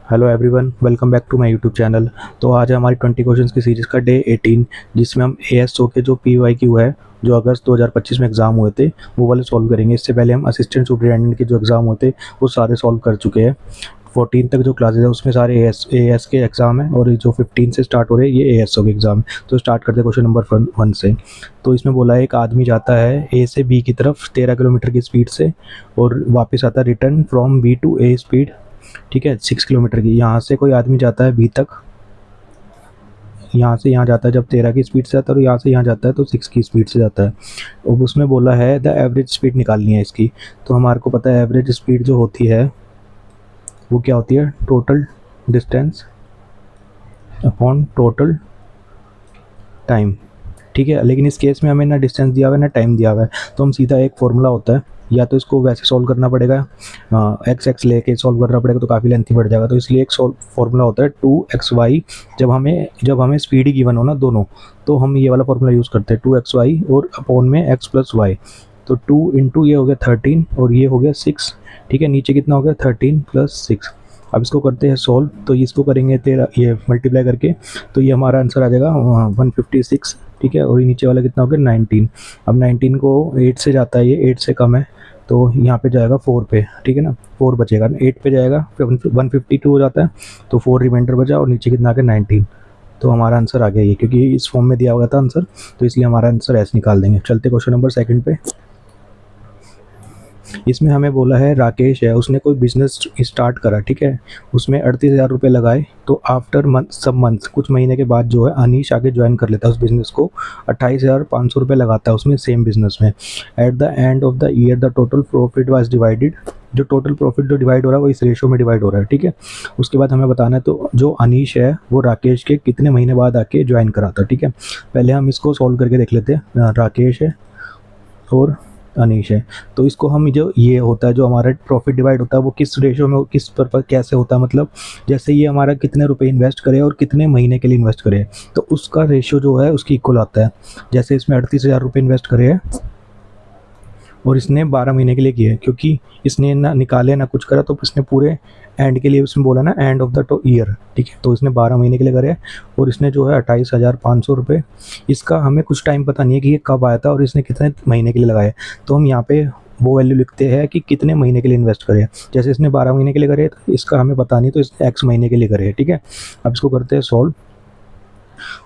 Hello everyone, welcome back to my YouTube channel. तो आज है हमारी 20 क्वेश्चंस की सीरीज़ का डे 18, जिसमें हम एएसओ के जो पीवाईक्यू है, जो अगस्त 2025 में एग्ज़ाम हुए थे, वो वाले सॉल्व करेंगे। इससे पहले हम असिस्टेंट सुपरिटेंडेंट के जो एग्ज़ाम होते वो सारे सॉल्व कर चुके हैं। 14 तक जो क्लासेज है उसमें सारे एएस के एग्ज़ाम है, और जो 15 से स्टार्ट हो रहे हैं ये एएसओ के एग्ज़ाम है। तो स्टार्ट करते हैं क्वेश्चन नंबर 1 से। तो इसमें बोला है, एक आदमी जाता है ए से बी की तरफ 13 किलोमीटर की स्पीड से, और वापस आता है return from B to A speed, ठीक है, 6 किलोमीटर की। यहाँ से कोई आदमी जाता है बी तक, यहाँ से यहाँ जाता है जब 13 की स्पीड से आता है, और यहाँ से यहाँ जाता है तो 6 की स्पीड से जाता है। अब उसमें बोला है द एवरेज स्पीड निकालनी है इसकी। तो हमारे को पता है एवरेज स्पीड जो होती है वो क्या होती है, total distance upon total time, ठीक है। लेकिन इस केस में हमें ना डिस्टेंस दिया हुआ है ना टाइम दिया हुआ है, तो हम सीधा एक फॉर्मूला होता है, या तो इसको वैसे सॉल्व करना पड़ेगा, एक्स लेके सॉल्व करना पड़ेगा तो काफ़ी लेंथी बढ़ जाएगा। तो इसलिए एक फॉर्मूला होता है 2xy। जब हमें स्पीड ही गिवन हो ना दोनों, तो हम ये वाला फॉर्मूला यूज़ करते हैं 2xy और अपॉन में x प्लस वाई। तो 2 इंटू ये हो गया 13 और ये हो गया 6, ठीक है। नीचे कितना हो गया 13 प्लस 6। अब इसको करते हैं सॉल्व, तो इसको करेंगे 13 ये मल्टीप्लाई करके, तो ये हमारा आंसर आ जाएगा 156, ठीक है। और ये नीचे वाला कितना हो गया 19। अब 19 को 8 से जाता है, ये 8 से कम है, तो यहाँ पे जाएगा 4 पे, ठीक है ना। 4 बचेगा, 8 पे जाएगा, फिर 152 हो जाता है, तो 4 रिमाइंडर बचा, और नीचे कितना आ गया 19। तो हमारा आंसर आ गया ये, क्योंकि इस फॉर्म में दिया हुआ था आंसर, तो इसलिए हमारा आंसर ऐसे निकाल देंगे। चलते क्वेश्चन नंबर 2 पे। इसमें हमें बोला है राकेश है, उसने कोई बिजनेस स्टार्ट करा, ठीक है। उसमें 38,000 रुपये लगाए, तो आफ्टर मंथ कुछ महीने के बाद जो है अनीश आगे ज्वाइन कर लेता है उस बिज़नेस को, 28,500 रुपये लगाता है उसमें सेम बिजनेस में। At the end of the year the total profit was divided. जो टोटल प्रॉफिट जो डिवाइड हो रहा है वो इस रेशो में डिवाइड हो रहा है, ठीक है। उसके बाद हमें बताना है तो जो अनीश है वो राकेश के कितने महीने बाद आके ज्वाइन कराता है, ठीक है। पहले हम इसको सॉल्व करके देख लेते हैं। राकेश है और अनीश है, तो इसको हम जो ये होता है, जो हमारा प्रॉफिट डिवाइड होता है वो किस रेशियो में, किस पर कैसे होता है, मतलब जैसे ये हमारा कितने रुपए इन्वेस्ट करे और कितने महीने के लिए इन्वेस्ट करे, तो उसका रेशियो जो है उसकी इक्वल आता है। जैसे इसमें 38,000 रुपये इन्वेस्ट करे हैं और इसने 12 महीने के लिए किया है, क्योंकि इसने ना निकाले ना कुछ करा, तो इसने पूरे एंड के लिए उसमें बोला ना एंड ऑफ द ईयर, ठीक है। तो इसने 12 महीने के लिए करे, और इसने जो है 28,500 रुपये, इसका हमें कुछ टाइम पता नहीं है कि ये कब आया था और इसने कितने महीने के लिए लगाए। तो हम यहाँ पे वो वैल्यू लिखते हैं कि कितने महीने के लिए इन्वेस्ट करे। जैसे इसने 12 महीने के लिए करे, तो इसका हमें पता नहीं, तो इसने x महीने के लिए करे, ठीक है। अब इसको करते हैं सॉल्व।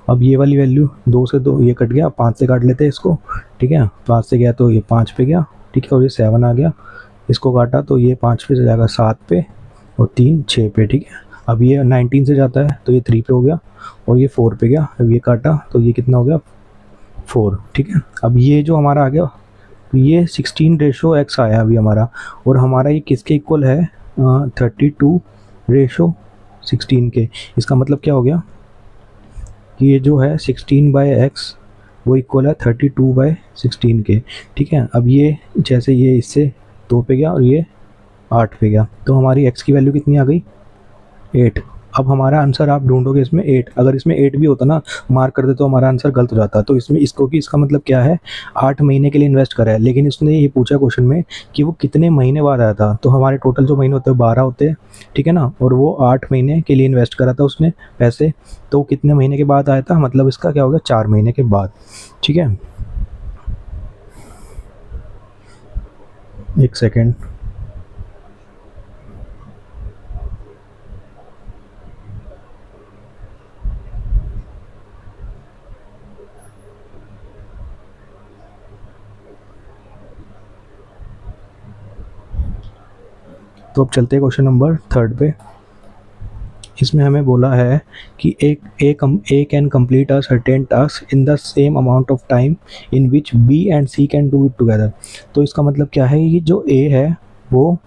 अब ये वाली वैल्यू 2 से 2 ये कट गया, 5 से काट लेते हैं इसको, ठीक है। 5 से गया तो ये 5 पे गया, ठीक है, और ये 7 आ गया। इसको काटा तो ये 5 पे से जाएगा 7 पे, और 3 6 पे, ठीक है। अब ये 19 से जाता है तो ये 3 पे हो गया, और ये 4 पे गया। अब ये काटा तो ये कितना हो गया 4, ठीक है। अब ये जो हमारा आ गया ये 16:x आया अभी हमारा, और हमारा ये किसके इक्वल है 32:16 के। इसका मतलब क्या हो गया कि ये जो है 16/x वो इक्वल है 32/16 के, ठीक है। अब ये जैसे ये इससे 2 पे गया और ये 8 पे गया, तो हमारी x की वैल्यू कितनी आ गई 8। अब हमारा आंसर आप ढूंढोगे इसमें 8, अगर इसमें 8 भी होता ना मार्क कर दे तो हमारा आंसर गलत हो जाता। तो इसमें इसको कि इसका मतलब क्या है 8 महीने के लिए इन्वेस्ट करा है, लेकिन इसने ये पूछा क्वेश्चन में कि वो कितने महीने बाद आया था। तो हमारे टोटल जो महीने होते हैं 12 होते हैं, ठीक है ना, और वो 8 महीने के लिए इन्वेस्ट करा था उसने पैसे, तो कितने महीने के बाद आया था, मतलब इसका क्या होगा 4 महीने के बाद, ठीक है। एक सेकेंड। तो अब चलते हैं क्वेश्चन नंबर 3 पे। इसमें हमें बोला है कि A can complete a certain task in the same amount of time in which B and C can do it together. तो इसका मतलब क्या है, ये जो ए है वो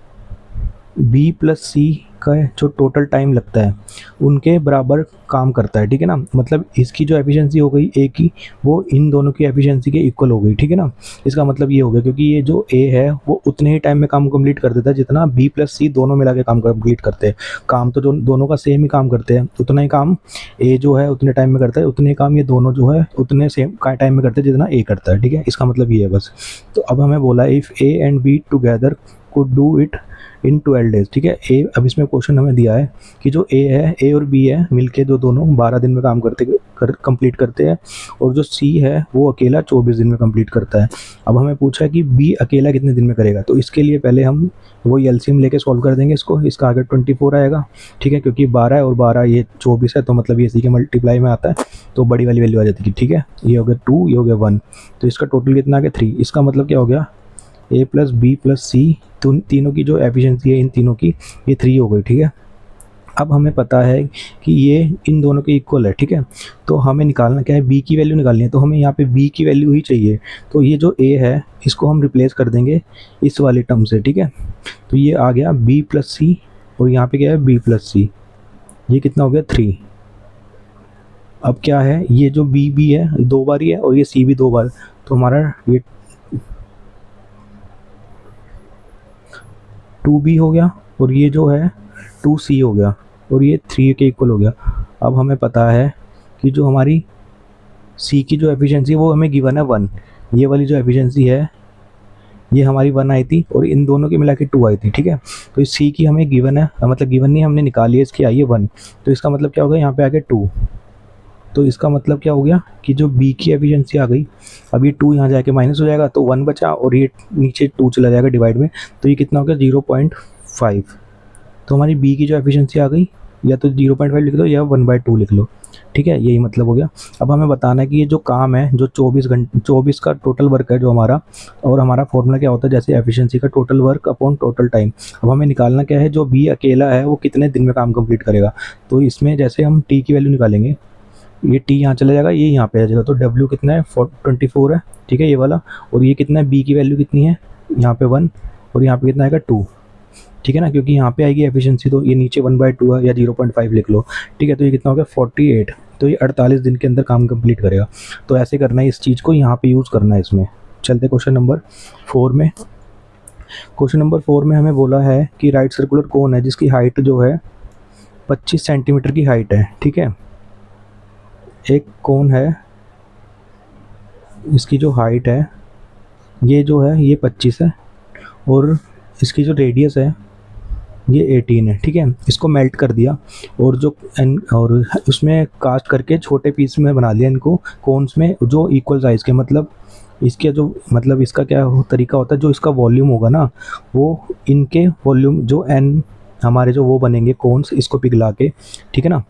बी प्लस सी का जो टोटल टाइम लगता है उनके बराबर काम करता है, ठीक है ना। मतलब इसकी जो एफिशिएंसी हो गई ए की, वो इन दोनों की एफिशिएंसी के इक्वल हो गई, ठीक है ना। इसका मतलब ये हो गया, क्योंकि ये जो ए है वो उतने ही टाइम में काम कंप्लीट कर देता है जितना बी प्लस सी दोनों मिला के काम कंप्लीट करते हैं। काम तो जो दोनों का सेम ही काम करते हैं, उतना ही काम ए जो है उतने टाइम में करता है, उतने काम ये दोनों जो है उतने सेम टाइम में करते हैं जितना ए करता है, ठीक है। इसका मतलब ये है बस। तो अब हमें बोला if A and be together could do it in 12 days, ठीक है। ए, अब इसमें क्वेश्चन हमें दिया है कि जो ए है, ए और बी है मिलके जो दोनों 12 दिन में काम कंप्लीट करते हैं, और जो सी है वो अकेला 24 दिन में कंप्लीट करता है। अब हमें पूछा है कि बी अकेला कितने दिन में करेगा, तो इसके लिए पहले हम वही एलसीएम लेके सॉल्व कर देंगे इसको। इसका आगे 24 आएगा, ठीक है, क्योंकि 12 है और 12 ये 24 है, तो मतलब ये सी के मल्टीप्लाई में आता है, तो बड़ी वाली वैल्यू आ जाती है, ठीक है। ये हो गया 2, ये हो गया 1, तो इसका टोटल कितना आ गया 3। इसका मतलब क्या हो गया, ए प्लस बी प्लस सी, तीनों की जो एफिशिएंसी है इन तीनों की, ये 3 हो गई, ठीक है। अब हमें पता है कि ये इन दोनों के इक्वल है, ठीक है। तो हमें निकालना क्या है, बी की वैल्यू निकालनी है, तो हमें यहाँ पे बी की वैल्यू ही चाहिए। तो ये जो ए है इसको हम रिप्लेस कर देंगे इस वाले टर्म से, ठीक है। तो ये आ गया बी प्लस सी, और यहाँ पे क्या है बी प्लस सी, ये कितना हो गया 3। अब क्या है, ये जो बी है 2 बार ही है और ये सी भी 2 बार, तो हमारा ये 2b हो गया, और ये जो है 2c हो गया, और ये 3 के इक्वल हो गया। अब हमें पता है कि जो हमारी c की जो एफिशिएंसी वो हमें गिवन है 1, ये वाली जो एफिशिएंसी है ये हमारी 1 आई थी, और इन दोनों की मिला के 2 आई थी, ठीक है। तो इस c की हमें गिवन है, मतलब गिवन नहीं, हमने निकाली है, इसकी आई है 1, तो इसका मतलब क्या होगा, यहाँ पे आ गया 2। तो इसका मतलब क्या हो गया कि जो b की एफिशिएंसी आ गई, अब ये 2 यहाँ जाके माइनस हो जाएगा, तो 1 बचा, और ये नीचे 2 चला जाएगा डिवाइड में, तो ये कितना हो गया 0.5। तो हमारी b की जो एफिशिएंसी आ गई, या तो 0.5 लिख लो या 1/2 लिख लो, ठीक है, यही मतलब हो गया। अब हमें बताना है कि ये जो काम है, जो 24 का टोटल वर्क है जो हमारा, और हमारा फॉर्मूला क्या होता है, जैसे एफिशिएंसी का total work upon total time. अब हमें निकालना क्या है, जो बी अकेला है वो कितने दिन में काम कंप्लीट करेगा। तो इसमें जैसे हम टी की वैल्यू निकालेंगे, ये टी यहाँ चला जाएगा, ये यहाँ पे आ जाएगा, तो डब्ल्यू कितना है 24 है, ठीक है, ये वाला। और ये कितना है, बी की वैल्यू कितनी है, यहाँ पे 1, और यहाँ पे कितना आएगा 2, ठीक है ना, क्योंकि यहाँ पे आएगी एफिशिएंसी, तो ये नीचे 1/2 है, या 0.5 लिख लो, ठीक है। तो ये कितना हो गया 48, तो ये 48 दिन के अंदर काम कंप्लीट करेगा। तो ऐसे करना है, इस चीज़ को यहाँ पे यूज़ करना है इसमें। चलते क्वेश्चन नंबर 4 में। क्वेश्चन नंबर 4 में हमें बोला है कि राइट सर्कुलर कोन है जिसकी हाइट जो है 25 सेंटीमीटर की हाइट है, ठीक है। एक कोन है, इसकी जो हाइट है ये जो है ये 25 है, और इसकी जो रेडियस है ये 18 है, ठीक है। इसको मेल्ट कर दिया, और उसमें कास्ट करके छोटे पीस में बना लिया इनको कोन्स में, जो इक्वल साइज़ के, मतलब इसके जो, मतलब इसका क्या तरीका होता है, जो इसका वॉल्यूम होगा ना, वो इनके वॉल्यूम जो एन हमारे जो वो बनेंगे कोन्स, इसको पिघला के, ठीक है ना,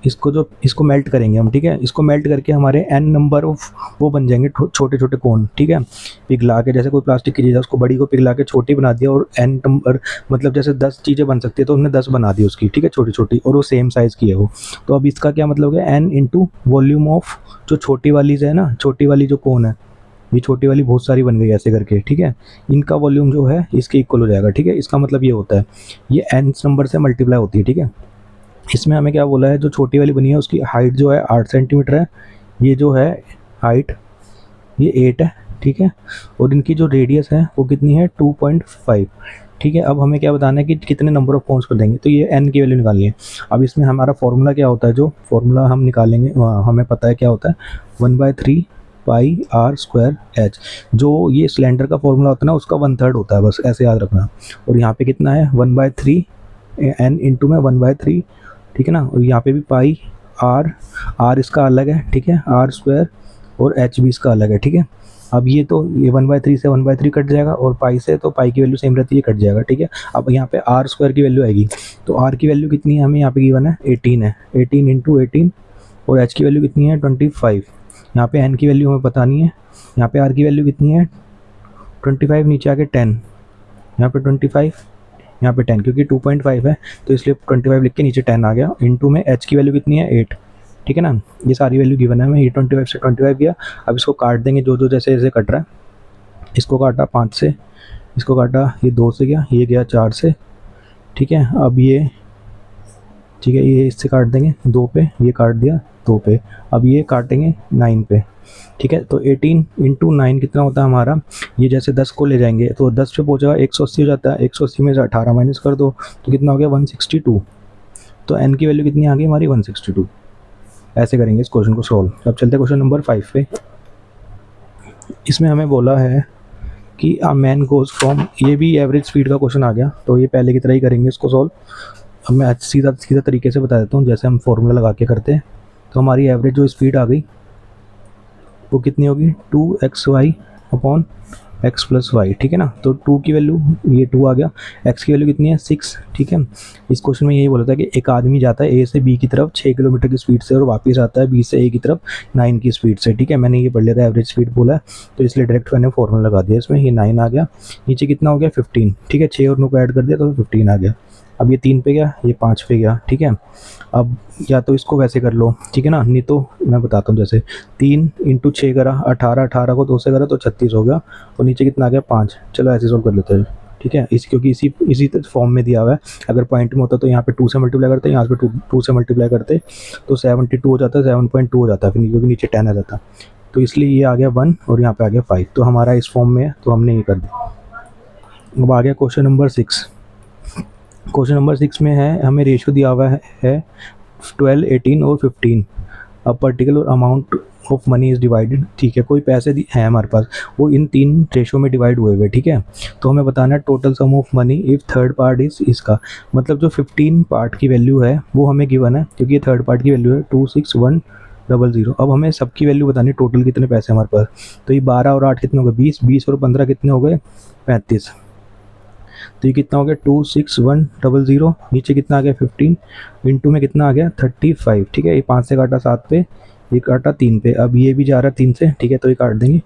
इसको मेल्ट करेंगे हम, ठीक है। इसको मेल्ट करके हमारे n नंबर ऑफ वो बन जाएंगे छोटे छोटे कोन, ठीक है। पिघला के, जैसे कोई प्लास्टिक की चीज़ है उसको बड़ी को पिघला के छोटी बना दिया, और n नंबर, मतलब जैसे 10 चीज़ें बन सकती है तो उन्होंने 10 बना दी उसकी, ठीक है, छोटी छोटी, और वो सेम साइज़ की है वो। तो अब इसका क्या मतलब है, n इंटू वॉल्यूम ऑफ जो छोटी वाली है ना, छोटी वाली जो कोन है, ये छोटी वाली बहुत सारी बन गई ऐसे करके, ठीक है। इनका वॉल्यूम जो है इसके इक्वल हो जाएगा, ठीक है। इसका मतलब ये होता है, ये n नंबर से मल्टीप्लाई होती है, ठीक है। इसमें हमें क्या बोला है, जो छोटी वाली बनी है उसकी हाइट जो है 8 सेंटीमीटर है, ये जो है हाइट ये 8 है, ठीक है। और इनकी जो रेडियस है वो कितनी है 2.5, ठीक है। अब हमें क्या बताना है कि कितने नंबर ऑफ कोन्स कर देंगे, तो ये n की वैल्यू निकालनी है। अब इसमें हमारा फॉर्मूला क्या होता है, जो फॉर्मूला हम निकालेंगे हमें पता है क्या होता है, 1/3 पाई r स्क्वायर h। जो ये सिलेंडर का फॉर्मूला होता है ना, उसका 1/3 होता है, बस ऐसे याद रखना। और यहाँ पे कितना है 1/3 n इंटू में 1/3, ठीक है ना। और यहाँ पे भी पाई r इसका अलग है, ठीक है, r स्क्वायर, और h भी इसका अलग है, ठीक है। अब ये तो ये 1/3 से 1/3 कट जाएगा, और पाई से तो पाई की वैल्यू सेम रहती है, कट जाएगा, ठीक है। अब यहाँ पे r स्क्वायर की वैल्यू आएगी, तो r की वैल्यू कितनी है, हमें यहाँ पे गिवन है 18 है, 18 इंटू 18, और h की वैल्यू कितनी है 25। यहाँ पे n की वैल्यू हमें पता नहीं है, यहाँ पे r की वैल्यू कितनी है 25, नीचे आके 10, यहाँ पे 25, यहाँ पे 10, क्योंकि 2.5 है तो इसलिए 25 लिख के नीचे 10 आ गया। इंटू में h की वैल्यू कितनी है 8, ठीक है ना। ये सारी वैल्यू गिवन है हमें, ये 25 से 25 गया। अब इसको काट देंगे, जो जैसे जैसे कट रहा है। इसको काटा 5 से, इसको काटा ये 2 से गया, ये गया 4 से, ठीक है। अब ये, ठीक है, ये इससे काट देंगे 2 पे, ये काट दिया 2 पे, अब ये काटेंगे 9 पे, ठीक है। तो 18 इंटू 9 कितना होता है हमारा, ये जैसे 10 को ले जाएंगे तो 10 पे पहुँचेगा 180 हो जाता है, 180 में से 18 माइनस कर दो तो कितना हो गया 162। तो n की वैल्यू कितनी आ गई हमारी 162। ऐसे करेंगे इस क्वेश्चन को सॉल्व। अब चलते हैं क्वेश्चन नंबर 5 पे। इसमें हमें बोला है कि अ मैन गोज़ फ्रॉम, ये भी एवरेज स्पीड का क्वेश्चन आ गया, तो ये पहले की तरह ही करेंगे इसको सॉल्व। अब मैं सीधा सीधा तरीके से बता देता हूँ, जैसे हम फॉर्मूला लगा के करते हैं। तो हमारी एवरेज जो स्पीड आ गई वो कितनी होगी, 2xy upon x plus Y, ठीक है ना। तो 2 की वैल्यू, ये 2 आ गया, x की वैल्यू कितनी है 6, ठीक है। इस क्वेश्चन में यही बोला था कि एक आदमी जाता है ए से बी की तरफ 6 किलोमीटर की स्पीड से और वापस आता है बी से ए की तरफ 9 की स्पीड से, ठीक है। मैंने ये पढ़ लिया था, एवरेज स्पीड बोला है, तो इसलिए डायरेक्ट मैंने फॉर्मूला लगा दिया इसमें। ये 9 आ गया, नीचे कितना हो गया 15, ठीक है। 6 और 9 को ऐड कर दिया तो 15 आ गया। अब ये 3 पे गया, ये 5 पे गया, ठीक है। अब या तो इसको वैसे कर लो, ठीक है ना, नहीं तो मैं बताता हूँ। जैसे 3 इंटू 6 करा 18, 18 को 2 से करा तो 36 हो गया, और नीचे कितना आ गया 5। चलो ऐसे सोल्व कर लेते हैं, ठीक है। क्योंकि इसी फॉर्म में दिया हुआ है। अगर पॉइंट में होता तो यहाँ पे 2 से मल्टीप्लाई करते, यहाँ पे 2 से मल्टीप्लाई करते तो 72 हो जाता है, 7.2 हो जाता है फिर, क्योंकि नीचे 10 आ जाता। तो इसलिए ये आ गया 1 और यहाँ पे आ गया 5, तो हमारा इस फॉर्म में है, तो हमने ये कर दिया। अब आ गया क्वेश्चन नंबर 6। क्वेश्चन नंबर 6 में है, हमें रेशियो दिया हुआ है 12, 18 और 15। अब particular amount of money is divided, ठीक है। कोई पैसे हैं हमारे पास, वो इन 3 रेशियो में डिवाइड हुए हुए, ठीक है। तो हमें बताना है total sum of money if third part is, इसका मतलब जो 15 पार्ट की वैल्यू है वो हमें गिवन है, क्योंकि ये थर्ड पार्ट की वैल्यू है 26100। अब हमें सबकी वैल्यू बतानी, टोटल कितने पैसे हमारे पास। तो ये 12 और 8 कितने हो गए 20, 20 और 15 कितने हो गए 35। तो ये कितना हो गया 26100, नीचे कितना आ गया 15, इंटू में कितना आ गया 35, ठीक है। ये 5 से काटा 7 पे, ये काटा 3 पे, अब ये भी जा रहा है 3 से, ठीक है, तो ये काट देंगे।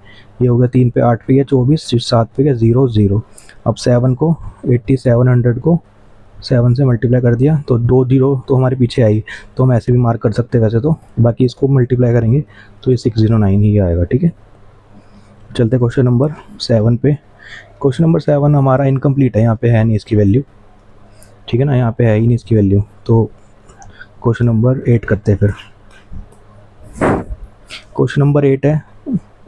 ये हो गया 3 पे 8 पे गया 24, 7 पे गया 0 0। अब 7 को 8700 को 7 से मल्टीप्लाई कर दिया तो 2 0 तो हमारे पीछे आई, तो हम ऐसे भी मार्क कर सकते हैं वैसे तो, बाकी इसको मल्टीप्लाई करेंगे तो ये 609 ही आएगा, ठीक है। चलते क्वेश्चन नंबर 7 पे। क्वेश्चन नंबर 7 हमारा इनकम्प्लीट है, यहाँ पे है नहीं इसकी वैल्यू, ठीक है ना, यहाँ पे है ही नहीं इसकी वैल्यू। तो क्वेश्चन नंबर 8 करते हैं फिर। क्वेश्चन नंबर 8 है,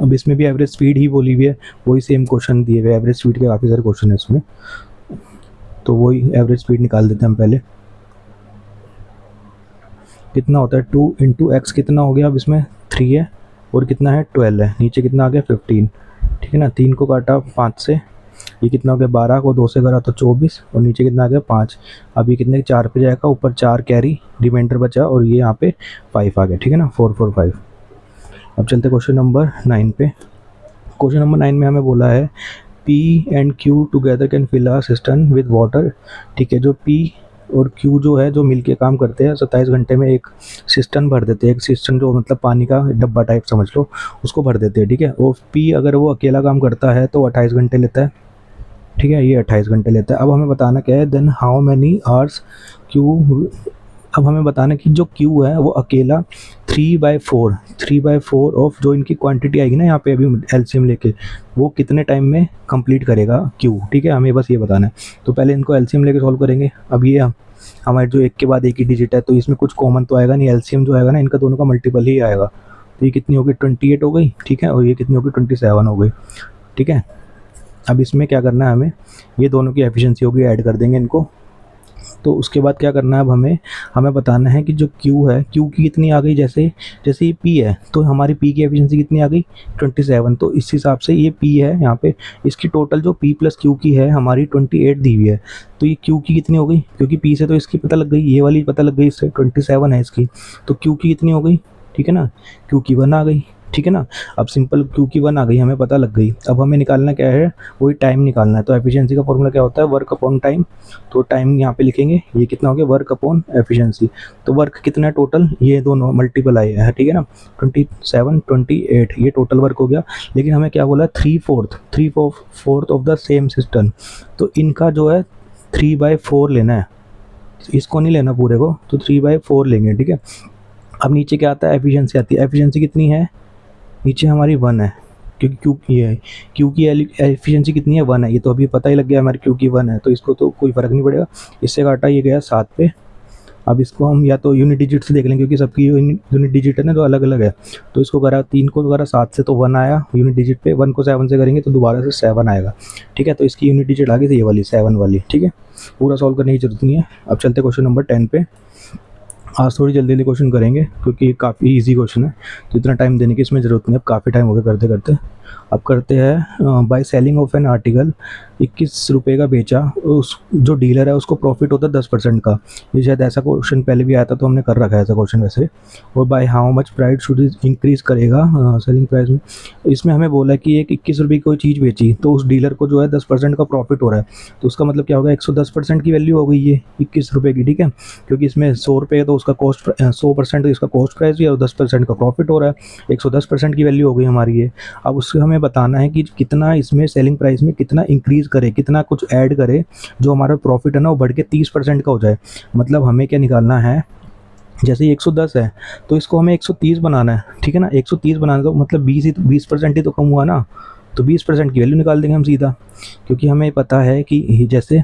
अब इसमें भी एवरेज स्पीड ही बोली हुई है, वही सेम क्वेश्चन दिए हुए, एवरेज स्पीड के काफ़ी सारे क्वेश्चन है इसमें, तो वही एवरेज स्पीड निकाल देते हैं हम पहले। कितना होता है 2 इंटू एक्स, कितना हो गया, अब इसमें 3 है और कितना है 12 है, नीचे कितना आ गया 15, ठीक है ना। 3 को काटा 5 से, ये कितना हो गया 12 को 2 से करा तो 24, और नीचे कितना आ गया 5। अब ये कितने 4 पे जाएगा, ऊपर 4 कैरी रिमाइंडर बचा, और ये यहाँ पे 5 आ गया, ठीक है ना, 4 4 5। अब चलते क्वेश्चन नंबर 9 पे। क्वेश्चन नंबर 9 में हमें बोला है P and Q together can fill a system with water, ठीक है। जो P और Q जो है, जो मिलके काम करते हैं 27 घंटे में एक सिस्टम भर देते हैं, एक सिस्टम जो मतलब पानी का डब्बा टाइप समझ लो, उसको भर देते हैं, ठीक है। और P अगर वो अकेला काम करता है तो 28 घंटे लेता है, ठीक है, ये 28 घंटे लेता है। अब हमें बताना क्या है, then how many hours Q। अब हमें बताना कि जो Q है वो अकेला 3/4 ऑफ जो इनकी क्वांटिटी आएगी ना यहाँ पे अभी एलसीएम लेके, वो कितने टाइम में कंप्लीट करेगा Q, ठीक है, हमें बस ये बताना है। तो पहले इनको एलसीएम लेके सॉल्व करेंगे। अब ये हमारे जो एक के बाद एक ही डिजिट है, तो इसमें कुछ कॉमन तो आएगा नहीं, एलसीएम जो आएगा ना इनका दोनों का मल्टीपल ही आएगा। तो ये कितनी होगी 28 हो गई, ठीक है, और ये कितनी होगी 27 हो गई, ठीक है। अब इसमें क्या करना है हमें, ये दोनों की एफिशिएंसी होगी, ऐड कर देंगे इनको। तो उसके बाद क्या करना है, अब हमें बताना है कि जो Q है, Q की कितनी आ गई, जैसे ये P है तो हमारी P की एफिशिएंसी कितनी आ गई 27, तो इस हिसाब से ये P है यहाँ पे, इसकी टोटल जो P प्लस Q की है हमारी 28 दी हुई है। तो ये Q की कितनी हो गई, क्योंकि P से तो इसकी पता लग गई, ये वाली पता लग गई, इससे 27 है इसकी, तो Q की कितनी हो गई, ठीक है ना, Q की 1 आ गई, ठीक है ना। अब सिंपल Q की 1 आ गई, हमें पता लग गई। अब हमें निकालना क्या है, वही टाइम निकालना है। तो एफिशिएंसी का फॉर्मूला क्या होता है, वर्क अपॉन टाइम। तो टाइम यहाँ पे लिखेंगे, ये कितना हो गया वर्क अपॉन एफिशिएंसी। तो वर्क कितना है टोटल, ये दोनों मल्टीपल आए हैं, ठीक है ना, 27 28, ये टोटल वर्क हो गया। लेकिन हमें क्या बोला 3/4 ऑफ द सेम सिस्टम, तो इनका जो है 3/4 लेना है, इसको नहीं लेना पूरे को, तो 3/4 लेंगे, ठीक है। अब नीचे क्या आता है, एफिशिएंसी आती है। एफिशिएंसी कितनी है, नीचे हमारी 1 है, क्योंकि ये है Q की एफिशिएंसी कितनी है 1 है, ये तो अभी पता ही लग गया हमारी Q की 1 है, तो इसको तो कोई फ़र्क नहीं पड़ेगा। इससे काटा ये गया 7 पे। अब इसको हम या तो यूनिट डिजिट से देख लें, क्योंकि सबकी यूनिट डिजिट है ना, तो अलग अलग है। तो इसको करा 3 को करा 7 से तो 1 आया यूनिट डिजिट पे, 1 को 7 से करेंगे तो दोबारा से 7 आएगा, ठीक है। तो इसकी यूनिट डिजिट आ गई थी ये वाली 7 वाली, ठीक है। पूरा सॉल्व करने की जरूरत नहीं है। अब चलते क्वेश्चन नंबर 10 पे। आज थोड़ी जल्दी जल्दी क्वेश्चन करेंगे क्योंकि काफ़ी इजी क्वेश्चन है, तो इतना टाइम देने की इसमें ज़रूरत नहीं है, अब काफ़ी टाइम हो गया करते करते। अब करते हैं by selling of an article 21 रुपये का बेचा, उस जो डीलर है उसको प्रॉफिट होता है 10% का। ये शायद ऐसा क्वेश्चन पहले भी आया था, तो हमने कर रखा है ऐसा क्वेश्चन वैसे। और by how much price should increase करेगा सेलिंग प्राइस में। इसमें हमें बोला कि एक 21 रुपये की कोई चीज़ बेची तो उस डीलर को जो है 10% का प्रॉफिट हो रहा है, तो उसका मतलब क्या होगा, 110% की वैल्यू हो गई ये 21 रुपये की, ठीक है। क्योंकि इसमें 100 रुपये तो उसका कॉस्ट 100% तो इसका कॉस्ट प्राइस भी है और 10% का प्रॉफिट हो रहा है, 110% की वैल्यू हो गई हमारी ये। अब उससे हमें बताना है कि कितना इसमें सेलिंग प्राइस में कितना इंक्रीज़ करे, कितना कुछ ऐड करे, जो हमारा प्रॉफिट है ना वो बढ़ के 30% का हो जाए। मतलब हमें क्या निकालना है, जैसे ये 110 है तो इसको हमें 130 बनाना है, ठीक है ना। 130 बनाना तो मतलब 20% ही तो कम हुआ ना, तो 20% की वैल्यू निकाल देंगे हम सीधा, क्योंकि हमें पता है कि जैसे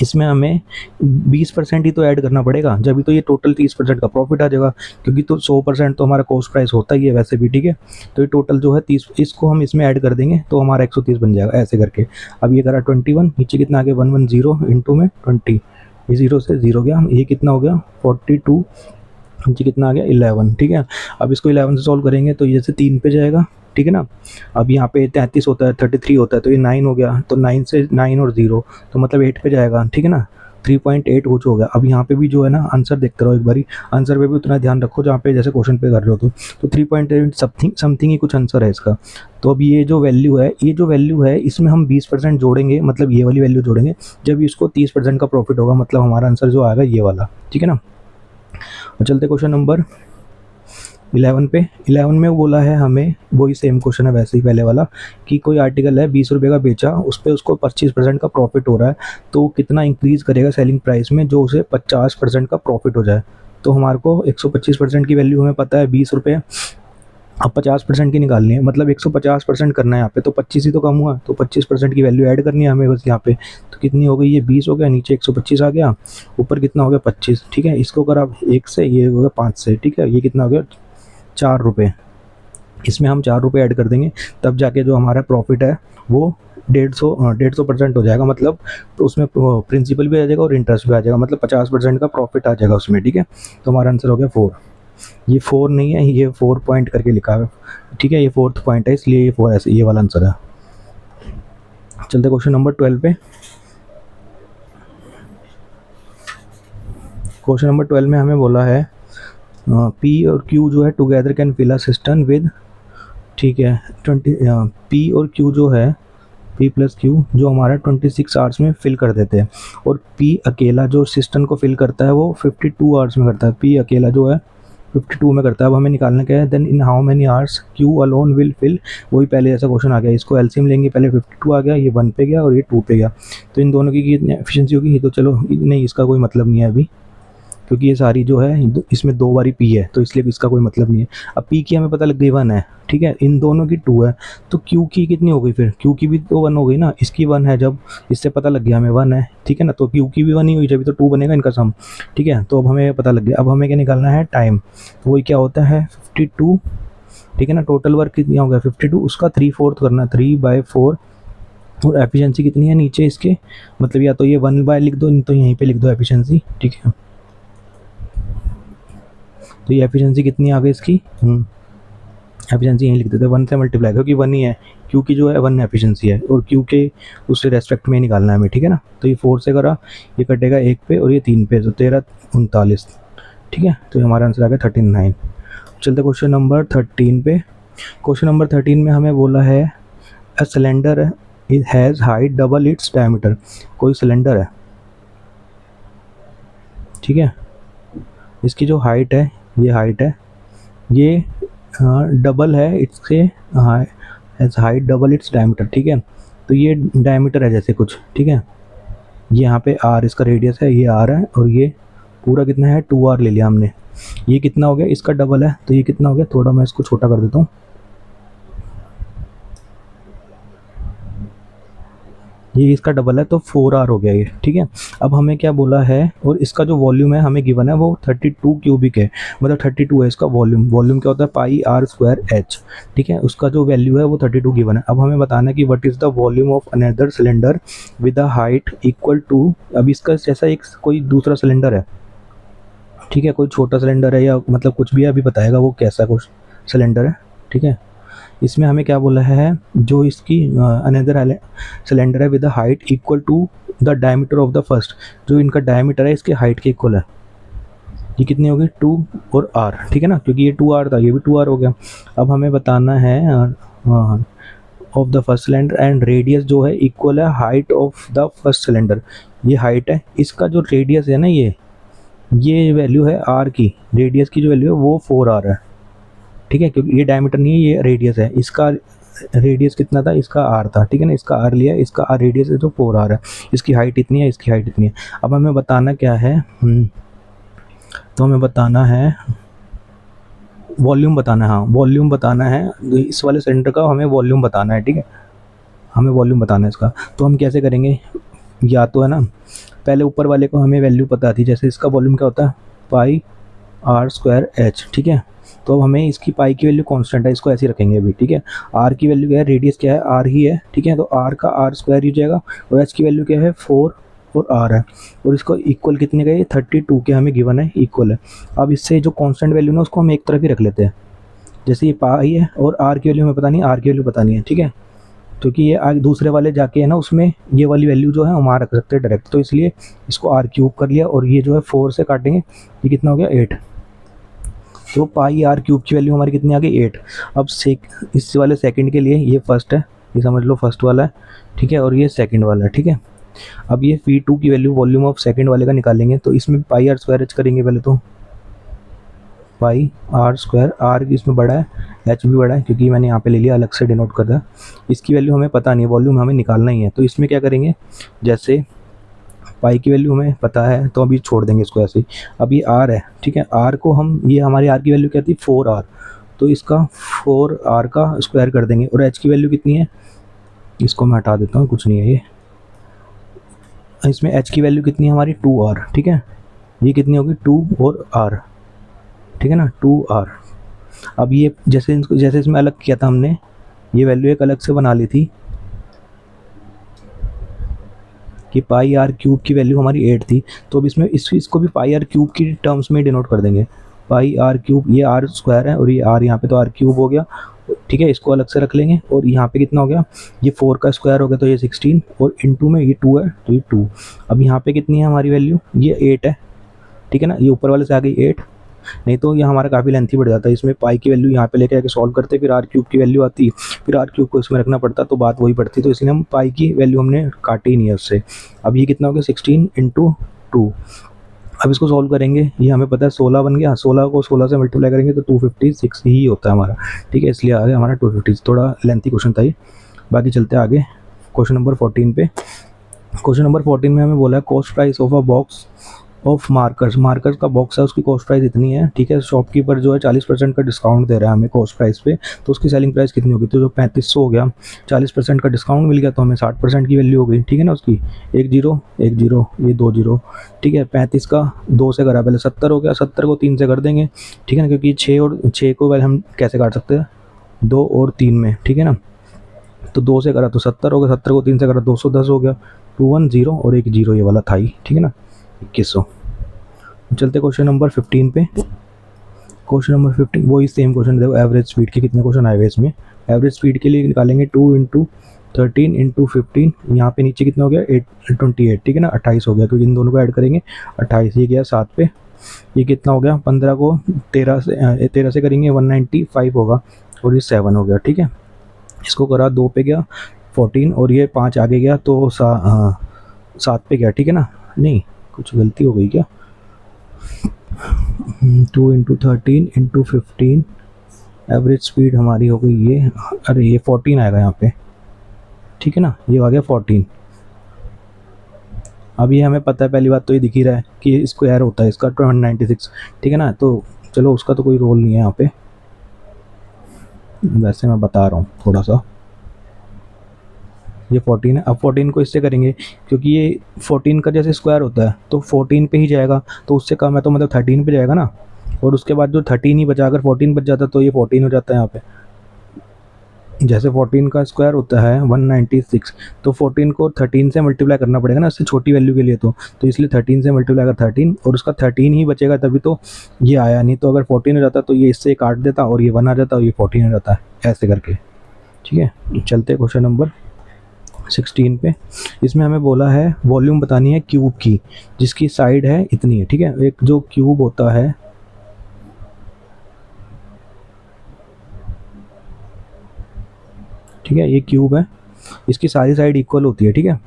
इसमें हमें 20% ही तो ऐड करना पड़ेगा, जब भी तो ये टोटल 30% का प्रॉफिट आ जाएगा, क्योंकि तो 100% तो हमारा कॉस्ट प्राइस होता ही है वैसे भी, ठीक है। तो ये टोटल जो है 30, इसको हम इसमें ऐड कर देंगे तो हमारा 130 बन जाएगा ऐसे करके। अब ये करा 21, नीचे कितना आ गया 110 इंटू में 20, ये 0 से 0 गया, ये कितना हो गया 42, नीचे कितना आ गया 11, ठीक है। अब इसको 11 से सॉल्व करेंगे तो ये जैसे 3 पे जाएगा, ठीक है ना। अब यहाँ पे 33 होता है, 33 होता है, तो ये 9 हो गया, तो 9 से 9 और 0 तो मतलब 8 पे जाएगा, ठीक है ना। 3.8 कुछ हो गया। अब यहाँ पे भी जो है ना आंसर देखते रहो एक बारी, आंसर पे भी उतना ध्यान रखो जहाँ पे जैसे क्वेश्चन पे कर रहे हो, तो 3.8 समथिंग ही कुछ आंसर है इसका। तो अब ये जो वैल्यू है इसमें हम 20% जोड़ेंगे, मतलब ये वाली वैल्यू जोड़ेंगे, जब इसको 30% का प्रॉफिट होगा, मतलब हमारा आंसर जो आएगा ये वाला, ठीक है ना। और चलते क्वेश्चन नंबर 11 पे। 11 में बोला है हमें, वही सेम क्वेश्चन है वैसे ही पहले वाला, कि कोई आर्टिकल है 20 रुपये का बेचा, उस पर उसको 25% का प्रॉफिट हो रहा है, तो कितना इंक्रीज़ करेगा सेलिंग प्राइस में जो उसे 50% का प्रॉफिट हो जाए। तो हमारे को 125% की वैल्यू हमें पता है 20 रुपये, अब 50% की निकालनी है, मतलब 150% करना है यहाँ पे, तो 25 ही तो कम हुआ, तो 25% की वैल्यू ऐड करनी है हमें बस यहाँ पे। तो कितनी हो गई, ये 20 हो गया, नीचे 125 आ गया, ऊपर कितना हो गया 25, ठीक है। इसको अगर आप 1 से, ये हो गया 5 से, ठीक है, ये कितना हो गया 4 रुपये। इसमें हम 4 रुपये ऐड कर देंगे, तब जाके जो हमारा प्रॉफिट है वो 150% हो जाएगा, मतलब तो उसमें प्रिंसिपल भी आ जाएगा और इंटरेस्ट भी आ जाएगा, मतलब 50% का प्रॉफिट आ जाएगा उसमें, ठीक है। तो हमारा आंसर हो गया 4। ये 4 नहीं है, ये 4 पॉइंट करके लिखा है, ठीक है, ये 4th पॉइंट है, इसलिए ये 4 ऐसे ये वाला आंसर है। चलते क्वेश्चन नंबर 12 पे। क्वेश्चन नंबर 12 में हमें बोला है पी और क्यू जो है together can fill a system with, ठीक है, 20 पी और क्यू जो है, पी प्लस क्यू जो हमारा 26 आवर्स में फिल कर देते हैं, और पी अकेला जो सिस्टम को फिल करता है वो 52 आवर्स में करता है, पी अकेला जो है 52 में करता है। अब हमें निकालना क्या है, then in how many hours Q alone will fill, वही पहले जैसा क्वेश्चन आ गया, इसको एलसीएम लेंगे, पहले 52 आ गया, ये 1 पे गया और ये 2 पे गया, तो इन दोनों की कितनी एफिशिएंसी होगी, ये तो चलो नहीं, इसका कोई मतलब नहीं है अभी, क्योंकि ये सारी जो है इसमें 2 बारी पी है, तो इसलिए इसका कोई मतलब नहीं है। अब पी की हमें पता लग गई 1 है, ठीक है, इन दोनों की 2 है, तो क्यू की कितनी हो गई, फिर क्यू की भी तो 1 हो गई ना, इसकी 1 है, जब इससे पता लग गया हमें 1 है, ठीक है ना, तो क्यू की भी 1 ही हुई, जब तो 2 बनेगा इनका सम, ठीक है। तो अब हमें पता लग गया, अब हमें क्या निकालना है, टाइम, तो वही क्या होता है 52, ठीक है ना। टोटल वर्क कितना हो गया 52, उसका 3/4 करना है, 3/4, और एफिशिएंसी कितनी है नीचे इसके, मतलब या तो ये 1 लिख दो, तो यहीं पे लिख दो एफिशिएंसी, ठीक है। तो ये एफिशिएंसी कितनी आ गई इसकी, एफिशिएंसी यहीं लिख देते हैं 1 से मल्टीप्लाई, क्योंकि 1 ही है, क्यू की जो है 1 एफिशिएंसी है, और क्यू के उससे रेस्पेक्ट में निकालना है हमें, ठीक है ना। तो ये 4 से करा, ये कटेगा 1 पे और ये 3 पे, तो 13 39, ठीक है। तो हमारा आंसर आ गया 39। चलते क्वेश्चन नंबर 13 पे। क्वेश्चन नंबर 13 में हमें बोला है a cylinder it has height double its diameter, कोई सिलेंडर है, ठीक है, इसकी जो हाइट है, ये हाइट है, ये डबल है इससे, as height double its diameter, ठीक है। तो ये डायमीटर है जैसे कुछ, ठीक है, ये यहाँ पे आर इसका रेडियस है, ये आर है, और ये पूरा कितना है 2r ले लिया हमने, ये कितना हो गया, इसका डबल है, तो ये कितना हो गया, थोड़ा मैं इसको छोटा कर देता हूँ, ये इसका डबल है, तो 4r हो गया ये, ठीक है। अब हमें क्या बोला है, और इसका जो वॉल्यूम है हमें गिवन है वो 32 क्यूबिक है, मतलब 32 है इसका वॉल्यूम, वॉल्यूम क्या होता है पाई आर स्क्वायर एच, ठीक है। उसका जो वैल्यू है वो 32 गिवन है। अब हमें बताना है कि what is the volume of another cylinder with a height equal to, अब इसका जैसा एक कोई दूसरा सिलेंडर है, ठीक है, कोई छोटा सिलेंडर है या मतलब कुछ भी है, अभी बताएगा वो कैसा कुछ सिलेंडर है, ठीक है। इसमें हमें क्या बोला है, जो इसकी अनदर सिलेंडर है with the height equal to the diameter of the first, जो इनका डायमीटर है इसके हाइट के इक्वल है। ये कितनी होगी 2 और r, ठीक है ना, क्योंकि ये 2r था, ये भी 2r हो गया। अब हमें बताना है of the first cylinder and radius जो है इक्वल है height of the first cylinder. ये हाइट है, इसका जो रेडियस है ना, ये वैल्यू है r की, रेडियस की जो वैल्यू है वो 4r है, ठीक है, क्योंकि ये डायमीटर नहीं है, ये रेडियस है। इसका रेडियस कितना था, इसका r था, ठीक है ना, इसका r लिया, इसका r रेडियस है जो 4r है, इसकी हाइट इतनी है, इसकी हाइट इतनी है। अब हमें बताना क्या है, तो हमें बताना है वॉल्यूम बताना है, हाँ वॉल्यूम बताना है, इस वाले सिलेंडर का हमें वॉल्यूम बताना है, ठीक है, हमें वॉल्यूम बताना है इसका। तो हम कैसे करेंगे, या तो है ना, पहले ऊपर वाले को हमें वैल्यू पता थी, जैसे इसका वॉल्यूम क्या होता है पाई आर स्क्वायर एच, ठीक है। तो हमें इसकी पाई की वैल्यू कांस्टेंट है, इसको ऐसे ही रखेंगे अभी, ठीक है। आर की वैल्यू क्या है, रेडियस क्या है आर ही है, ठीक है, तो आर का आर स्क्वायर ही हो जाएगा, और एच की वैल्यू क्या है 4 और आर है, और इसको इक्वल कितने का है 32 के हमें गिवन है, इक्वल है। अब इससे जो कांस्टेंट वैल्यू ना उसको हम एक तरफ ही रख लेते हैं, जैसे ये पाई है और आर की वैल्यू हमें पता नहीं, आर की वैल्यू पता नहीं है, ठीक है, क्योंकि ये आगे दूसरे वाले जाके है ना उसमें ये वाली वैल्यू जो है हम वहाँ रख सकते हैं डायरेक्ट, तो इसलिए इसको आर क्यूब कर लिया, और ये जो है 4 से काटेंगे, ये कितना हो गया 8, तो पाई आर क्यूब की वैल्यू हमारी कितनी आ गई 8। अब इस वाले सेकंड के लिए ये फर्स्ट है, ये समझ लो फर्स्ट वाला है, ठीक है, और ये सेकंड वाला है, ठीक है। अब ये V2 की वैल्यू वॉल्यूम ऑफ सेकंड वाले का निकालेंगे, तो इसमें पाई आर स्क्वायर एच करेंगे पहले, तो पाई आर स्क्वायर, आर इसमें बड़ा है, एच भी बड़ा है, क्योंकि मैंने यहाँ पे ले लिया अलग से डिनोट कर दिया। इसकी वैल्यू हमें पता नहीं है, वॉल्यूम हमें निकालना ही है, तो इसमें क्या करेंगे, जैसे पाई की वैल्यू हमें पता है तो अभी छोड़ देंगे इसको ऐसे ही। अब ये आर है, ठीक है, आर को हम, ये हमारी आर की वैल्यू क्या थी 4r, तो इसका 4r का स्क्वायर कर देंगे, और एच की वैल्यू कितनी है, इसको मैं हटा देता हूँ, कुछ नहीं है ये, इसमें एच की वैल्यू कितनी है हमारी 2r, ठीक है, ये कितनी होगी 2 और r, ठीक है ना 2r। अब ये जैसे इसमें अलग किया था हमने, ये वैल्यू एक अलग से बना ली थी कि पाई आर क्यूब की वैल्यू हमारी 8 थी, तो अब इसमें इसको भी पाई आर क्यूब की टर्म्स में डिनोट कर देंगे, पाई आर क्यूब, ये आर स्क्वायर है और ये आर यहाँ पे तो आर क्यूब हो गया, ठीक है, इसको अलग से रख लेंगे, और यहाँ पे कितना हो गया, ये 4 का स्क्वायर हो गया तो ये 16, और इनटू में ये 2 है तो ये 2। अब यहाँ पे कितनी है हमारी वैल्यू, ये 8 है, ठीक है ना, ये ऊपर वाले से आ गई 8, नहीं तो ये हमारा काफ़ी लेंथी बढ़ जाता है, इसमें पाई की वैल्यू यहाँ पे लेके आके सॉल्व करते, फिर आर क्यूब की वैल्यू आती, फिर आर क्यूब को इसमें रखना पड़ता, तो बात वही पड़ती, तो इसलिए हम पाई की वैल्यू हमने काटी ही नहीं है उससे। अब ये कितना हो गया 16 × 2, अब इसको सॉल्व करेंगे, ये हमें पता है 16 बन गया, 16 को 16 से मल्टीप्लाई करेंगे तो 256 ही होता है हमारा, ठीक है, इसलिए आ गया हमारा 250। थोड़ा लेंथी क्वेश्चन था ये, बाकी चलते आगे क्वेश्चन नंबर 14 पे। क्वेश्चन नंबर 14 में हमें बोला है cost price of a box of markers का बॉक्स है, उसकी कॉस्ट प्राइस इतनी है, ठीक है, शॉपकीपर जो है 40% का डिस्काउंट दे रहा है हमें कॉस्ट प्राइस पे, तो उसकी सेलिंग प्राइस कितनी होगी, तो जो 3500 हो गया, 40% का डिस्काउंट मिल गया तो हमें 60% की वैल्यू हो गई, ठीक है ना, उसकी 1 0 1 0 ये 2 0, ठीक है, 35 का 2 से करा पहले 70 हो गया, 70 को 3 से कर देंगे, ठीक है ना, क्योंकि 6 और 6 को पहले हम कैसे काट सकते हैं 2 और 3 में, ठीक है ना, तो 2 से करा तो 70 हो गया, 70 को 3 से करा 210 हो गया, 210 और 1 0 ये वाला था ही, ठीक है ना 2100। चलते क्वेश्चन नंबर 15 पे। क्वेश्चन नंबर 15 वही सेम क्वेश्चन, देखो एवरेज स्पीड के कितने क्वेश्चन आए हुए इसमें। एवरेज स्पीड के लिए निकालेंगे 2 × 13 × 15, यहाँ पे नीचे कितना हो गया 28, ठीक है ना 28 हो गया, क्योंकि इन दोनों को ऐड करेंगे 28, ये गया 7 पे, ये कितना हो गया 15 को 13 से करेंगे 195 होगा, और ये 7 हो गया, ठीक है, इसको करा 2 पे गया 14, और ये 5 आगे गया तो 7 पे गया, ठीक है ना, नहीं कुछ गलती हो गई क्या, 2 × 13 × 15 एवरेज स्पीड हमारी हो गई ये, अरे ये 14 आएगा यहाँ पे, ठीक है ना, ये आ गया 14। अब ये हमें पता है, पहली बात तो ये दिख ही रहा है कि स्क्वायर होता है इसका 196, ठीक है ना, तो चलो उसका तो कोई रोल नहीं है यहाँ पे, वैसे मैं बता रहा हूँ थोड़ा सा, ये 14 है। अब 14 को इससे करेंगे, क्योंकि ये 14 का जैसे स्क्वायर होता है तो 14 पे ही जाएगा, तो उससे कम है तो मतलब 13 पे जाएगा ना, और उसके बाद जो 13 ही बचा, अगर 14 बच जाता तो ये 14 हो जाता है यहाँ पे, जैसे 14 का स्क्वायर होता है 196, तो 14 को 13 से मल्टीप्लाई करना पड़ेगा ना, इससे छोटी वैल्यू के लिए तो इसलिए 13 से मल्टीप्लाई कर 13, और उसका 13 ही बचेगा, तभी तो ये आया। नहीं तो अगर 14 हो जाता तो ये इससे काट देता और ये 1 आ जाता और ये 14 हो जाता है, ऐसे करके। ठीक है, चलते क्वेश्चन नंबर 16 पे। इसमें हमें बोला है वॉल्यूम बतानी है क्यूब की, जिसकी साइड है इतनी है। ठीक है, एक जो क्यूब होता है, ठीक है, ये क्यूब है, इसकी सारी साइड इक्वल होती है। ठीक है,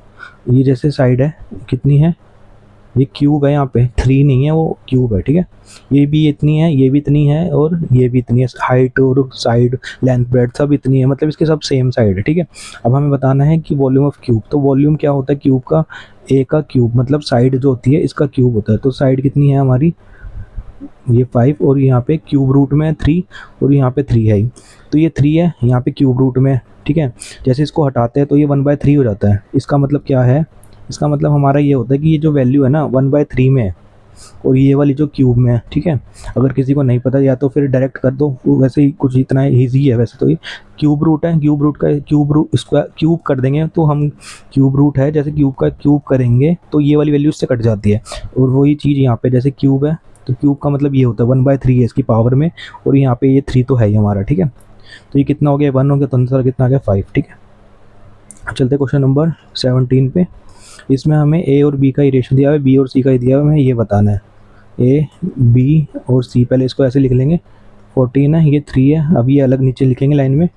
ये जैसे साइड है कितनी है, ये क्यूब है, यहाँ पे 3 नहीं है, वो क्यूब है। ठीक है, ये भी इतनी है, ये भी इतनी है, और ये भी इतनी है, हाइट और साइड लेंथ ब्रेड्थ सब इतनी है, मतलब इसके सब सेम साइड है। ठीक है, अब हमें बताना है कि वॉल्यूम ऑफ क्यूब। तो वॉल्यूम क्या होता है क्यूब का, ए का क्यूब, मतलब साइड जो होती है इसका क्यूब होता है। तो साइड कितनी है हमारी, ये 5, और यहाँ पे क्यूब रूट में 3, और यहाँ पे 3 है ही, तो ये 3 है, यहाँ पे क्यूब रूट में। ठीक है, जैसे इसको हटाते हैं तो ये 1/3 हो जाता है। इसका मतलब क्या है, इसका मतलब हमारा ये होता है कि ये जो वैल्यू है ना 1/3 में है, और ये वाली जो क्यूब में है। ठीक है, अगर किसी को नहीं पता या तो फिर डायरेक्ट कर दो, वैसे ही कुछ इतना ईजी है वैसे तो। ये क्यूब रूट है, क्यूब रूट का क्यूब रूट स्क्वायर क्यूब कर देंगे तो हम, क्यूब रूट है, जैसे क्यूब का क्यूब करेंगे तो ये वाली वैल्यू उससे कट जाती है। और वही चीज़ यहाँ पे जैसे क्यूब है, तो क्यूब का मतलब ये होता है 1/3 है इसकी पावर में, और यहाँ पे ये 3 तो है ही हमारा। ठीक है, तो ये कितना हो गया, 1 हो गया, तो आंसर कितना आ गया 5। ठीक है, चलते क्वेश्चन नंबर 17 पे। इसमें हमें ए और बी का ही रेशो दिया हुआ है, बी और सी का ही दिया हुआ है, हमें ये बताना है ए बी और सी। पहले इसको ऐसे लिख लेंगे, 14 है, ये 3 है, अब ये अलग नीचे लिखेंगे लाइन में,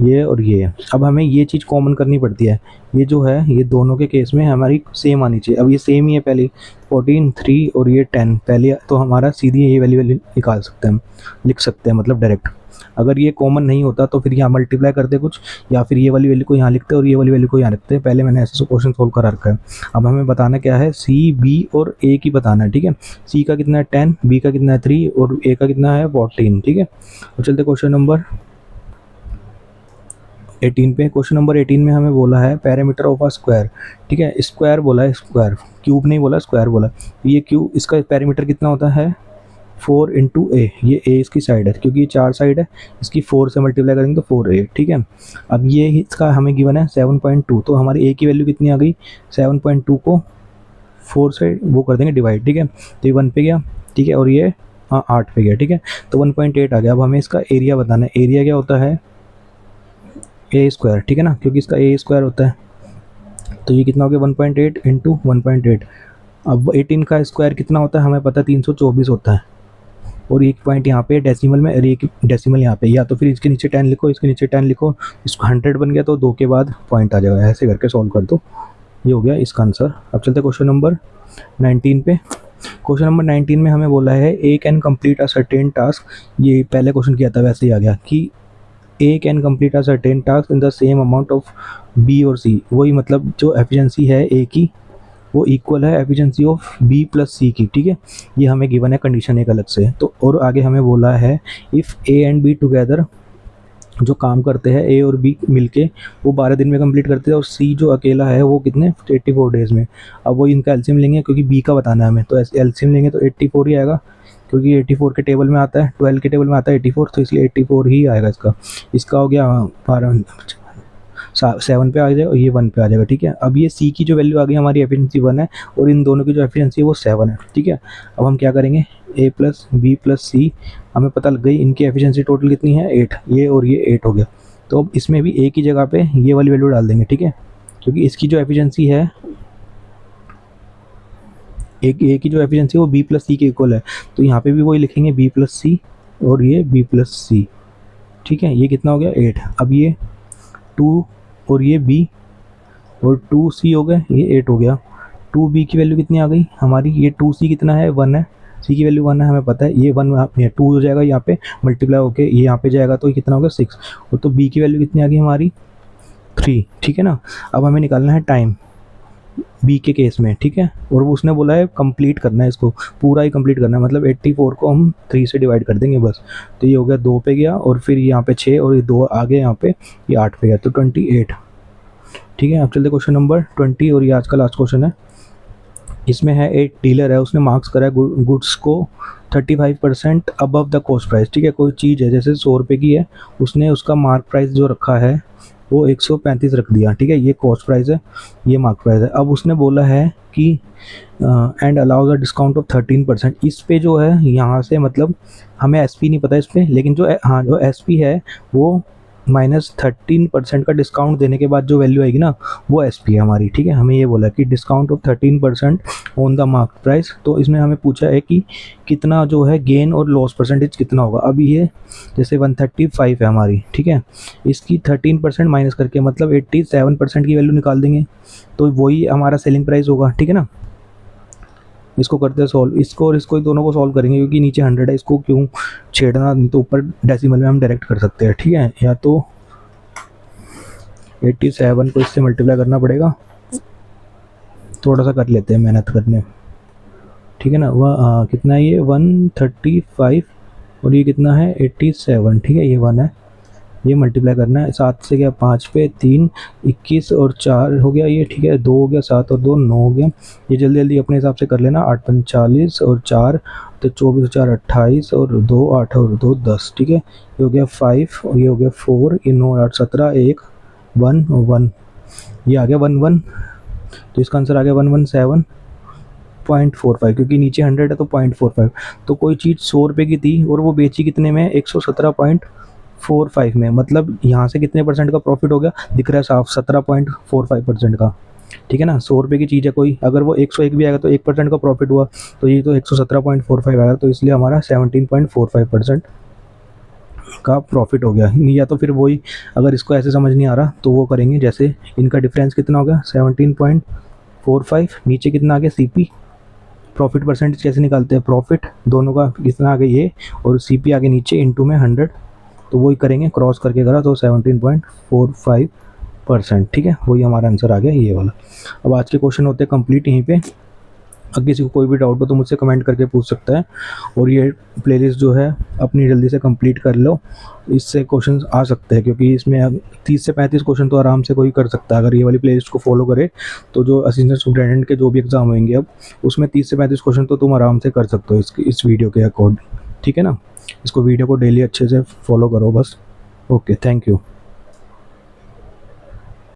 ये और ये है। अब हमें ये चीज़ कॉमन करनी पड़ती है, ये जो है ये दोनों के केस में हमारी सेम आनी चाहिए। अब ये सेम ही है, पहले 14 3 और ये 10 पहले, तो हमारा सीधी ये वैल्यू निकाल सकते हैं, हम लिख सकते हैं मतलब डायरेक्ट। अगर ये कॉमन नहीं होता तो फिर यहाँ मल्टीप्लाई करते कुछ, या फिर ये वाली वैल्यू को यहाँ लिखते और ये वाली वैल्यू को यहाँ लिखते। पहले मैंने ऐसे क्वेश्चन सोल्व करा रखा है। अब हमें बताना क्या है, सी बी और ए की बताना है। ठीक है, सी का कितना है 10, बी का कितना है 3, और ए का कितना है 14। ठीक है, तो चलते क्वेश्चन नंबर 18 पे। क्वेश्चन नंबर 18 में हमें बोला है पैरामीटर ऑफ अ स्क्वायर। ठीक है, स्क्वायर बोला है, स्क्वायर, क्यूब नहीं बोला, स्क्वायर बोला। ये क्यूब, इसका पैरामीटर कितना होता है 4 इंटू ए, ये ए इसकी साइड है, क्योंकि ये 4 साइड है, इसकी 4 से मल्टीप्लाई करेंगे तो 4a। ठीक है, अब ये इसका हमें गिवन है 7.2, तो हमारी ए की वैल्यू कितनी आ गई, 7.2 को 4 से वो कर देंगे डिवाइड। ठीक है, तो ये 1 पे गया। ठीक है, और ये 8 पे गया। ठीक है, तो 1.8 आ गया। अब हमें इसका एरिया बताना है, एरिया क्या होता है ए स्क्वायर। ठीक है ना, क्योंकि इसका ए स्क्वायर होता है, तो ये कितना हो गया 1.8 इंटू 1.8। अब 18 का स्क्वायर कितना होता है हमें पता है 324 होता है, और एक पॉइंट यहाँ पे डेसिमल में, और एक डेसिमल यहाँ पे, या तो फिर इसके नीचे 10 लिखो, इसके नीचे 10 लिखो, इसको 100 बन गया तो 2 के बाद पॉइंट आ जाएगा, ऐसे करके सॉल्व कर दो, ये हो गया इसका आंसर। अब चलते क्वेश्चन नंबर 19 पे। क्वेश्चन नंबर 19 में हमें बोला है A can complete a certain task. ये पहले क्वेश्चन किया था वैसे ही आ गया कि A can complete a certain task in the same amount of B और सी। वही मतलब जो एफिशिएंसी है ए की वो इक्वल है एफिशिएंसी ऑफ बी प्लस सी की। ठीक है, ये हमें गिवन है कंडीशन एक अलग से। तो और आगे हमें बोला है if A and be together, जो काम करते हैं ए और बी मिलके वो 12 दिन में कंप्लीट करते हैं, और सी जो अकेला है वो कितने 84 डेज़ में। अब वो इनका एलसीएम लेंगे, क्योंकि बी का बताना है हमें, तो एलसीएम लेंगे तो 84 ही आएगा, क्योंकि 84 के टेबल में आता है, 12 के टेबल में आता है 84, तो इसलिए 84 ही आएगा इसका। इसका हो गया 7 पे आ जाएगा और ये 1 पे आ जाएगा। ठीक है, अब ये सी की जो वैल्यू आ गई हमारी एफिशिएंसी 1 है, और इन दोनों की जो एफिशिएंसी है वो 7 है। ठीक है, अब हम क्या करेंगे, ए प्लस बी प्लस सी, हमें पता लग गई इनकी एफिशिएंसी टोटल कितनी है 8, ये और ये 8 हो गया। तो अब इसमें भी ए की जगह पे ये वाली वैल्यू डाल देंगे। ठीक है, क्योंकि इसकी जो एफिशिएंसी है, एक ए की जो एफिशिएंसी है वो बी प्लस सी के इक्वल है, तो यहाँ पे भी वही लिखेंगे बी प्लस सी और ये बी प्लस सी। ठीक है, ये कितना हो गया 8। अब ये 2 और ये b और 2c हो गए, ये 8 हो गया। 2b की वैल्यू कितनी आ गई हमारी, ये 2c कितना है 1 है, c की वैल्यू 1 है हमें पता है, ये 1 2 हो जाएगा यहाँ पे मल्टीप्लाई होके, ये यहाँ पे जाएगा तो ये कितना होगा 6, और तो b की वैल्यू कितनी आ गई हमारी 3। ठीक है ना, अब हमें निकालना है टाइम बी के केस में। ठीक है, और वो उसने बोला है कंप्लीट करना है, इसको पूरा ही कंप्लीट करना है, मतलब 84 को हम 3 से डिवाइड कर देंगे बस। तो ये हो गया 2 पे गया, और फिर यहाँ पे 6 और ये 2 आ गए यहाँ पे, ये 8 पे गया, तो 28। ठीक है, अब चलते क्वेश्चन नंबर 20, और ये आज का लास्ट क्वेश्चन है। इसमें है एक डीलर है, उसने मार्क्स करा है गुड्स को 35% अबव द कॉस्ट प्राइस, ठीक है। कोई चीज़ है जैसे 100 रुपये की है, उसने उसका मार्क प्राइस जो रखा है वो 135 रख दिया, ठीक है। ये कॉस्ट प्राइस है, ये मार्क प्राइस है। अब उसने बोला है कि and allows a discount of 13%। इस पे जो है यहाँ से मतलब हमें एसपी नहीं पता इस पर, लेकिन जो हाँ जो एसपी है वो -13% का डिस्काउंट देने के बाद जो वैल्यू आएगी ना, वो एसपी है हमारी, ठीक है। हमें ये बोला कि discount of 13% on the mark price. तो इसमें हमें पूछा है कि कितना जो है गेन और लॉस परसेंटेज कितना होगा। अभी ये जैसे 135 है हमारी, ठीक है, इसकी 13% माइनस करके मतलब 87% की वैल्यू निकाल देंगे, तो वही हमारा सेलिंग प्राइस होगा, ठीक है ना। इसको करते हैं सॉल्व, इसको और इसको दोनों को सॉल्व करेंगे, क्योंकि नीचे 100 है, इसको क्यों छेड़ना, नहीं तो ऊपर डेसिमल में हम डायरेक्ट कर सकते हैं, ठीक है। या तो 87 को इससे मल्टीप्लाई करना पड़ेगा, थोड़ा सा कर लेते हैं मेहनत करने, ठीक है ना। वह कितना है ये 135 और ये कितना है 87, ठीक है। ये 1 है, ये मल्टीप्लाई करना है, 7 से गया 5 पे 3 21 और 4 हो गया ये, ठीक है। 2 हो गया, 7 और 2 9 हो गया। ये जल्दी जल्दी अपने हिसाब से कर लेना, 8 5 40 और 4 तो 24 और 4 28 और 2 8 और 2 10, ठीक है। ये हो गया 5 और ये हो गया 4, ये 9 8 17 1 1 1, ये आ गया 1 1, तो इसका आंसर आ गया 117.45, क्योंकि नीचे 100 है तो 0.45। तो कोई चीज़ 100 रुपये की थी और वो बेची कितने में 117.45 में, मतलब यहाँ से कितने परसेंट का प्रॉफिट हो गया दिख रहा है साफ, 17.45% का, ठीक है ना। 100 रुपये की चीज़ है कोई, अगर वो 101 भी आएगा तो 1% का प्रॉफिट हुआ, तो ये तो 117.45 आएगा, तो इसलिए हमारा 17.45% का प्रॉफिट हो गया। या तो फिर वही, अगर इसको ऐसे समझ नहीं आ रहा तो वो करेंगे, जैसे इनका डिफरेंस कितना हो गया 17.45, नीचे कितना आ गया सीपी, प्रॉफिट परसेंटेज कैसे निकालते हैं, प्रॉफिट दोनों का कितना आ गया ये, और सीपी आगे नीचे इंटू में 100, तो वही करेंगे, क्रॉस करके करा तो 17.45%, ठीक है। वही हमारा आंसर आ गया ये वाला। अब आज के क्वेश्चन होते हैं कंप्लीट यहीं पे। अगर किसी को कोई भी डाउट हो तो मुझसे कमेंट करके पूछ सकता है, और ये प्लेलिस्ट जो है अपनी जल्दी से कंप्लीट कर लो, इससे क्वेश्चन आ सकते हैं, क्योंकि इसमें 30 से 35 क्वेश्चन तो आराम से कोई कर सकता है अगर ये वाली प्लेलिस्ट को फॉलो करे। तो जो असिस्टेंट सुपरिटेंडेंट के जो भी एग्ज़ाम होंगे अब, उसमें 30 से 35 क्वेश्चन तो तुम आराम से कर सकते हो इस वीडियो के अकॉर्डिंग, ठीक है ना। इसको वीडियो को डेली अच्छे से फॉलो करो बस। Okay, thank you.